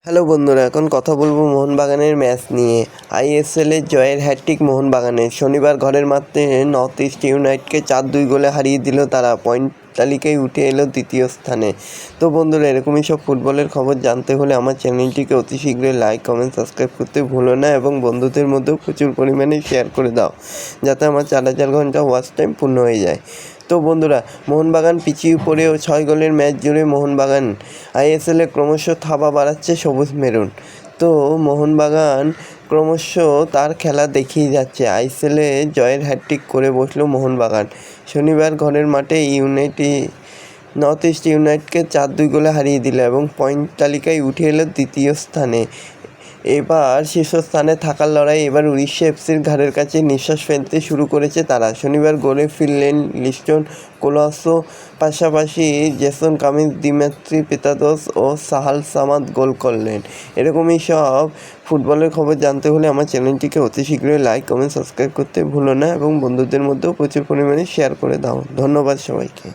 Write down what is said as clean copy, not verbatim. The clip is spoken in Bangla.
হ্যালো বন্ধুরা, এখন কথা বলবো মোহনবাগানের ম্যাচ নিয়ে। আইএসএলের জয়ের হ্যাটট্রিক মোহনবাগানের। শনিবার ঘরের মাঠে নর্থ ইস্ট ইউনাইটেডকে 4-2 গোলে হারিয়ে দিল তারা। পয়েন্ট তালিকায় উঠে এলো দ্বিতীয় স্থানে। তো বন্ধুরা, এরকমই সব ফুটবলের খবর জানতে হলে আমার চ্যানেলটিকে অতি শীঘ্রই লাইক, কমেন্ট, সাবস্ক্রাইব করতে ভুলো না এবং বন্ধুদের মধ্যেও প্রচুর পরিমাণে শেয়ার করে দাও, যাতে আমার 4,000 ঘন্টা ওয়াচ টাইম পূর্ণ হয়ে যায়। তো বন্ধুরা, মোহনবাগান পিছিয়ে পড়েও 6 গোলের ম্যাচ জুড়ে মোহনবাগান আইএসএলে ক্রমশ থাবা বাড়াচ্ছে সবুজ মেরুন। তো মোহনবাগান ক্রমশ তার খেলা দেখিয়ে যাচ্ছে। আইএসএলে জয়ের হ্যাটট্রিক করে বসলো মোহনবাগান। শনিবার ঘরের মাঠে নর্থ ইস্ট ইউনাইটেডকে 4-2 গোলে হারিয়ে দিল এবং পয়েন্ট তালিকায় উঠে এলো দ্বিতীয় স্থানে। এবার শীর্ষস্থানে থাকার লড়াই এবার উড়িষ্যা এফসির ঘাড়ের কাছে নিঃশ্বাস ফেলতে শুরু করেছে তারা। শনিবার গোলে ফিরলেন লিস্টন কোলাসো, পাশাপাশি জেসন কামিন্স, দিমিত্রি পেতাদোস ও সাহাল সামাদ গোল করলেন। এরকমই সব ফুটবলের খবর জানতে হলে আমার চ্যানেলটিকে অতি শীঘ্রই লাইক, কমেন্ট, সাবস্ক্রাইব করতে ভুলো না এবং বন্ধুদের মধ্যেও প্রচুর পরিমাণে শেয়ার করে দাও। ধন্যবাদ সবাইকে।